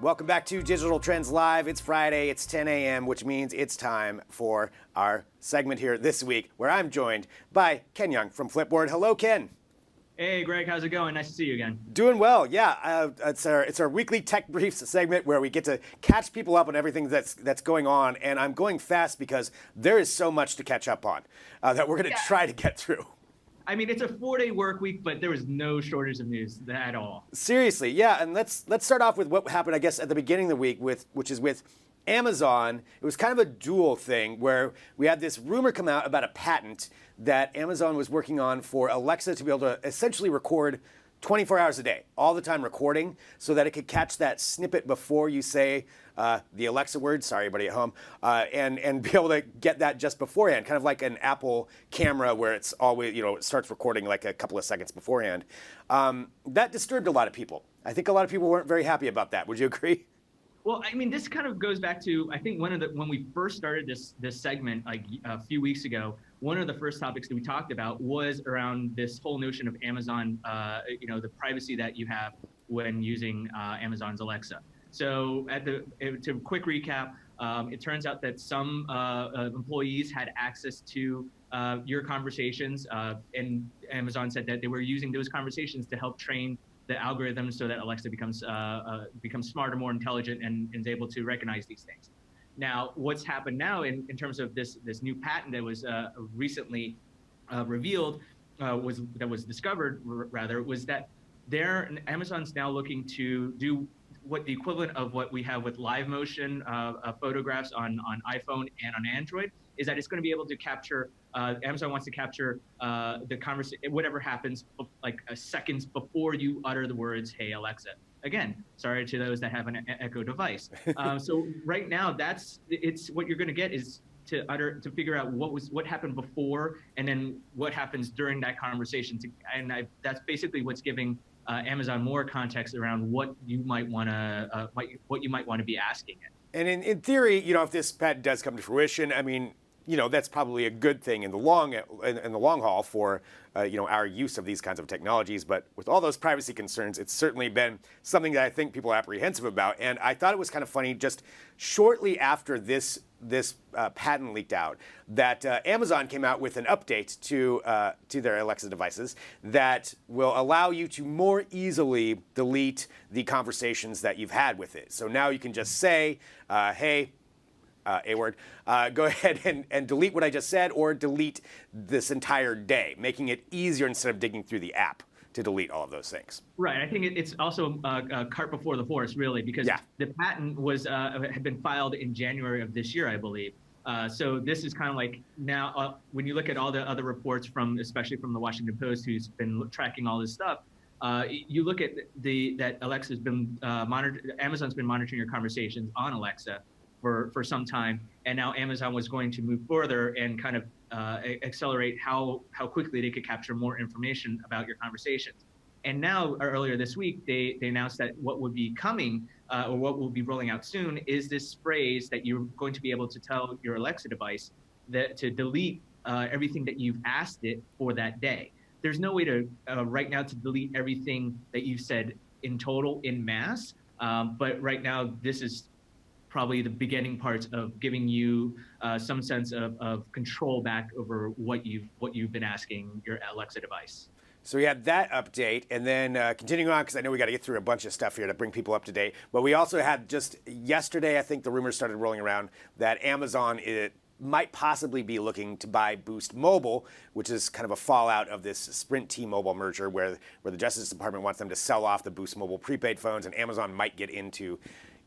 Welcome back to Digital Trends Live. It's Friday, it's 10 a.m., which means it's time for our segment here this week, where I'm joined by Ken Yeung from Flipboard. Hello, Ken. Hey, Greg, how's it going? Nice to see you again. Doing well, yeah. It's our weekly Tech Briefs segment where we get to catch people up on everything that's going on, and I'm going fast because there is so much to catch up on that we're going to try to get through. I mean, it's a 4-day work week, but there was no shortage of news at all. Seriously, yeah, and let's start off with what happened, I guess, at the beginning of the week, which is with Amazon. It was kind of a dual thing where we had this rumor come out about a patent that Amazon was working on for Alexa to be able to essentially record 24 hours a day, all the time recording, so that it could catch that snippet before you say the Alexa word, sorry everybody at home, and be able to get that just beforehand, kind of like an Apple camera where it's always, it starts recording like a couple of seconds beforehand. That disturbed a lot of people. I think a lot of people weren't very happy about that. Would you agree? Well, I mean, this kind of goes back to, I think when we first started this segment like a few weeks ago, one of the first topics that we talked about was around this whole notion of Amazon, the privacy that you have when using Amazon's Alexa. So to quick recap, it turns out that some employees had access to your conversations, and Amazon said that they were using those conversations to help train the algorithm so that Alexa becomes smarter, more intelligent, and is able to recognize these things. Now, what's happened now in terms of this new patent that was recently revealed, that was discovered rather, was that Amazon's now looking to do what the equivalent of what we have with live motion photographs on iPhone and on Android, is that it's going to be able to capture, Amazon wants to capture the conversation, whatever happens like seconds before you utter the words, "Hey Alexa." Again, sorry to those that have an Echo device. So right now, it's what you're going to get is to figure out what happened before, and then what happens during that conversation. That's basically what's giving Amazon more context around what you might want to be asking it. And in theory, if this patent does come to fruition, I mean, that's probably a good thing in the long haul for our use of these kinds of technologies. But with all those privacy concerns, it's certainly been something that I think people are apprehensive about. And I thought it was kind of funny, just shortly after this patent leaked out, that Amazon came out with an update to their Alexa devices that will allow you to more easily delete the conversations that you've had with it. So now you can just say, "Hey." A word, go ahead and delete what I just said, or delete this entire day, making it easier instead of digging through the app to delete all of those things. Right. I think it's also a cart before the horse, really, because the patent had been filed in January of this year, I believe. So this is kind of like now, when you look at all the other reports especially from the Washington Post, who's been tracking all this stuff, you look at that Alexa's been monitored. Amazon's been monitoring your conversations on Alexa for some time, and now Amazon was going to move further and kind of accelerate how quickly they could capture more information about your conversations. And now, earlier this week, they announced that what would be coming, or what will be rolling out soon, is this phrase that you're going to be able to tell your Alexa device to delete everything that you've asked it for that day. There's no way to right now to delete everything that you've said in total in mass, but right now this is probably the beginning parts of giving you some sense of control back over what you've been asking your Alexa device. So we had that update, and then continuing on, because I know we got to get through a bunch of stuff here to bring people up to date. But we also had just yesterday, I think the rumors started rolling around that Amazon might possibly be looking to buy Boost Mobile, which is kind of a fallout of this Sprint T-Mobile merger where the Justice Department wants them to sell off the Boost Mobile prepaid phones, and Amazon might get into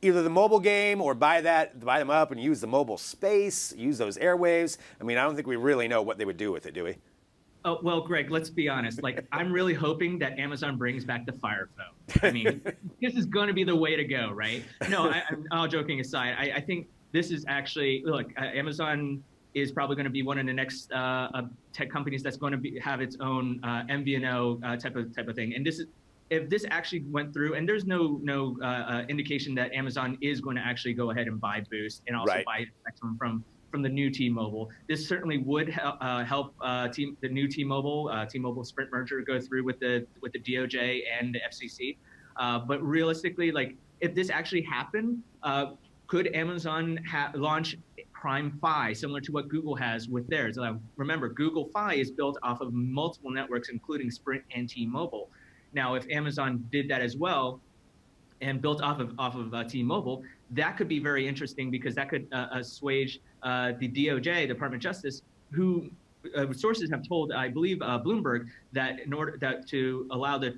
either the mobile game or buy them up and use the mobile space, use those airwaves. I mean, I don't think we really know what they would do with it, do we? Oh, well, Greg, let's be honest. Like, I'm really hoping that Amazon brings back the Fire Phone. I mean, this is going to be the way to go, right? No, all joking aside, I think this is actually, look, Amazon is probably going to be one of the next tech companies that's going to have its own MVNO type of thing. And if this actually went through, and there's no indication that Amazon is going to actually go ahead and buy Boost and also buy Spectrum from the new T-Mobile. This certainly would help the new T-Mobile Sprint merger go through with the DOJ and the FCC. But realistically, like, if this actually happened, could Amazon launch Prime Fi, similar to what Google has with theirs? Remember, Google Fi is built off of multiple networks, including Sprint and T-Mobile. Now, if Amazon did that as well, and built off of T-Mobile, that could be very interesting because that could assuage the DOJ, Department of Justice, who sources have told, I believe, Bloomberg, that in order to allow the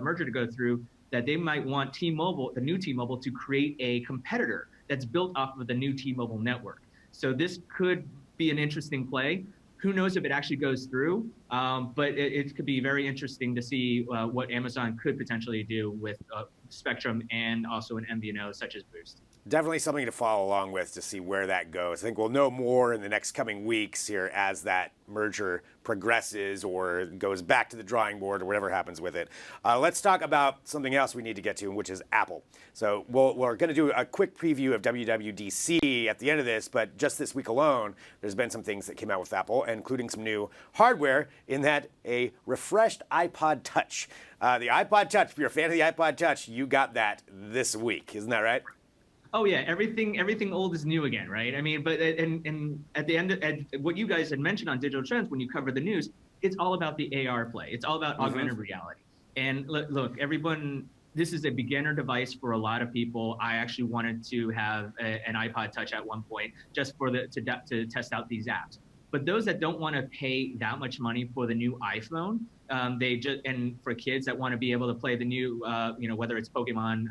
merger to go through, that they might want T-Mobile, the new T-Mobile, to create a competitor that's built off of the new T-Mobile network. So this could be an interesting play. Who knows if it actually goes through, but it could be very interesting to see what Amazon could potentially do with Spectrum and also an MVNO such as Boost. Definitely something to follow along with to see where that goes. I think we'll know more in the next coming weeks here as that merger progresses or goes back to the drawing board or whatever happens with it. Let's talk about something else we need to get to, which is Apple. So we're going to do a quick preview of WWDC at the end of this, but just this week alone, there's been some things that came out with Apple, including some new hardware, in that a refreshed iPod Touch. The iPod Touch, if you're a fan of the iPod Touch, you got that this week. Isn't that right? Oh yeah, everything old is new again, right? I mean, but and at the end, what you guys had mentioned on Digital Trends when you cover the news, it's all about the AR play. It's all about augmented reality. And look, everyone, this is a beginner device for a lot of people. I actually wanted to have an iPod Touch at one point just for to test out these apps. But those that don't want to pay that much money for the new iPhone, and for kids that want to be able to play the new, whether it's Pokemon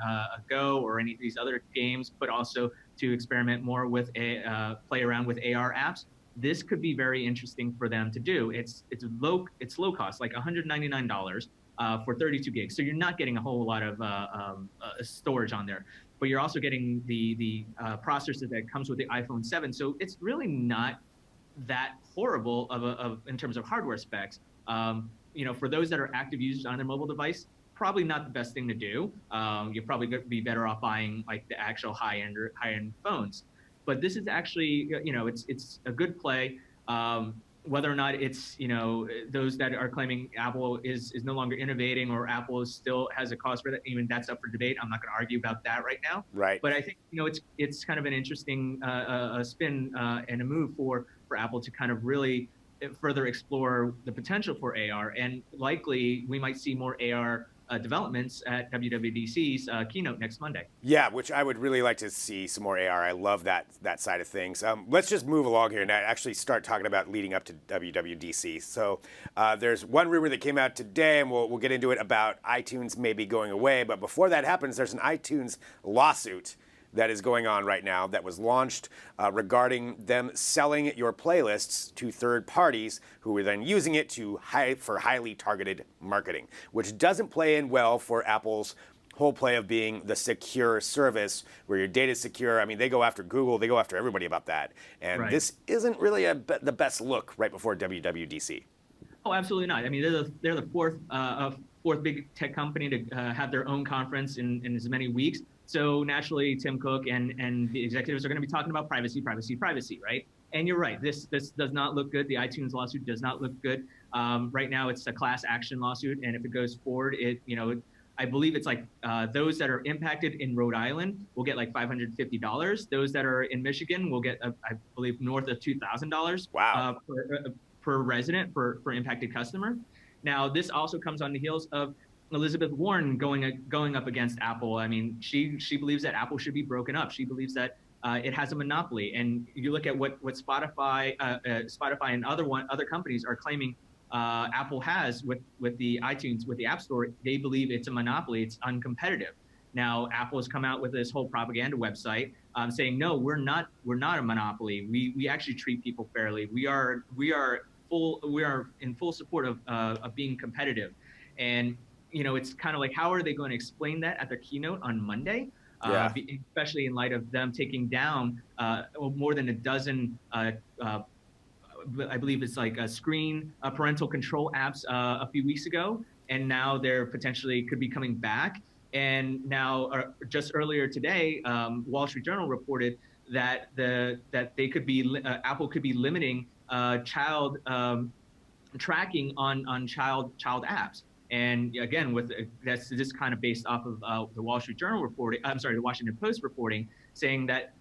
Go or any of these other games, but also to experiment more with play around with AR apps, this could be very interesting for them to do. It's low cost, like $199 for 32 gigs. So you're not getting a whole lot of storage on there, but you're also getting the processor that comes with the iPhone 7. So it's really not that horrible in terms of hardware specs. For those that are active users on their mobile device, probably not the best thing to do. You're probably going to be better off buying like the actual high-end phones. But this is actually, it's a good play. Whether or not it's, those that are claiming Apple is no longer innovating or Apple still has a cause for that, even that's up for debate. I'm not going to argue about that right now. Right. But I think, it's kind of an interesting spin and a move for Apple to kind of really further explore the potential for AR. And likely we might see more AR developments at WWDC's keynote next Monday. Yeah, which I would really like to see some more AR. I love that side of things. Let's just move along here and actually start talking about leading up to WWDC. So there's one rumor that came out today, and we'll get into it, about iTunes maybe going away. But before that happens, there's an iTunes lawsuit that is going on right now that was launched regarding them selling your playlists to third parties who are then using it for highly targeted marketing, which doesn't play in well for Apple's whole play of being the secure service where your data is secure. I mean, they go after Google, they go after everybody about that. And right. This isn't really the best look right before WWDC. Oh, absolutely not. I mean, they're the fourth big tech company to have their own conference in as many weeks. So naturally, Tim Cook and the executives are going to be talking about privacy, right? And you're right. This does not look good. The iTunes lawsuit does not look good. Right now, it's a class action lawsuit, and if it goes forward, I believe it's like those that are impacted in Rhode Island will get like $550. Those that are in Michigan will get, I believe, north of $2,000. Wow. Per resident for impacted customer. Now, this also comes on the heels of Elizabeth Warren going up against Apple. I mean, she believes that Apple should be broken up. She believes that it has a monopoly. And you look at what Spotify and other companies are claiming Apple has with the iTunes, with the App Store. They believe it's a monopoly. It's uncompetitive. Now, Apple has come out with this whole propaganda website saying, no, we're not a monopoly. We actually treat people fairly. We are in full support of being competitive. And it's kind of like, how are they going to explain that at their keynote on Monday? Yeah. Especially in light of them taking down more than a dozen, I believe it's like parental control apps a few weeks ago. And now they're potentially could be coming back. And now, just earlier today, Wall Street Journal reported that they could be Apple could be limiting child tracking on child apps. And again, with that's this kind of based off of the Wall Street Journal reporting. I'm sorry, the Washington Post reporting, saying that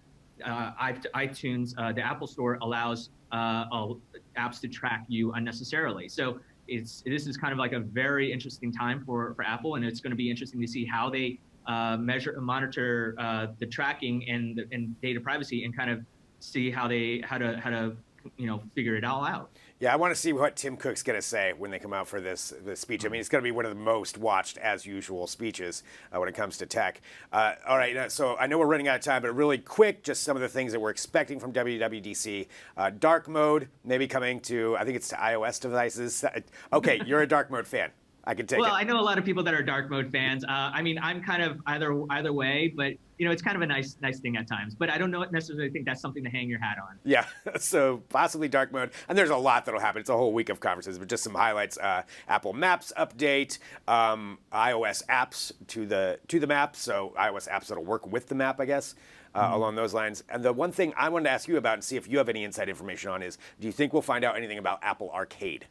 iTunes, the Apple Store, allows apps to track you unnecessarily. So this is kind of like a very interesting time for Apple, and it's going to be interesting to see how they monitor the tracking and data privacy, and kind of see how to figure it all out. Yeah, I want to see what Tim Cook's going to say when they come out for this speech. I mean, it's going to be one of the most watched, as usual, speeches when it comes to tech. All right, so I know we're running out of time, but really quick, just some of the things that we're expecting from WWDC. Dark mode, maybe coming to, I think it's to iOS devices. Okay, you're a dark mode fan. I can take it. Well, I know a lot of people that are dark mode fans. I mean, I'm kind of either way, but it's kind of a nice thing at times. But I don't necessarily think that's something to hang your hat on. Yeah, so possibly dark mode, and there's a lot that'll happen. It's a whole week of conferences, but just some highlights: Apple Maps update, iOS apps to the map, so iOS apps that'll work with the map, I guess. Along those lines. And the one thing I wanted to ask you about and see if you have any inside information on is, do you think we'll find out anything about Apple Arcade?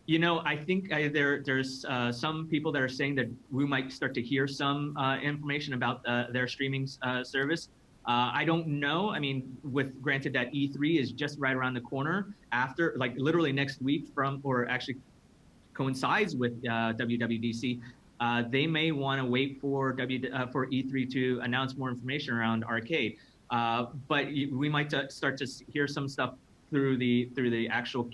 I think there's some people that are saying that we might start to hear some information about their streaming service. I don't know. I mean, granted that E3 is just right around the corner after, like literally next week or actually coincides with WWDC. They may want to wait for E3 to announce more information around Arcade. But we might start to hear some stuff through the actual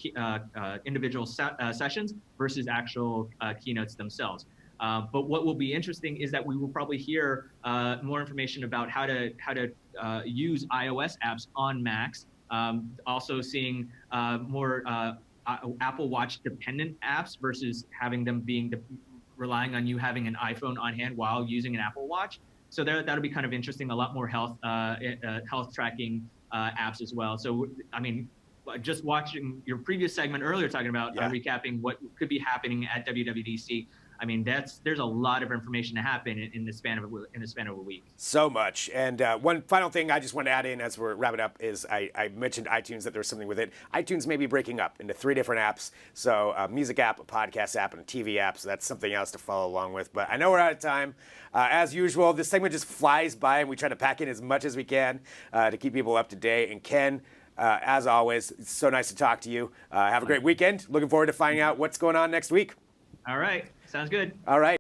individual sessions versus actual keynotes themselves. But what will be interesting is that we will probably hear more information about how to use iOS apps on Macs. Also seeing more Apple Watch dependent apps versus having them relying on you having an iPhone on hand while using an Apple Watch. So that'll be kind of interesting. A lot more health tracking apps as well. So I mean, just watching your previous segment earlier, talking about recapping what could be happening at WWDC. I mean, there's a lot of information to happen in the span of a week. So much. And one final thing I just want to add in as we're wrapping up is I mentioned iTunes, that there's something with it. iTunes may be breaking up into 3 different apps. So a music app, a podcast app, and a TV app. So that's something else to follow along with. But I know we're out of time. As usual, this segment just flies by, and we try to pack in as much as we can to keep people up to date. And Ken, as always, it's so nice to talk to you. Have a great weekend. Looking forward to finding out what's going on next week. All right. Sounds good. All right.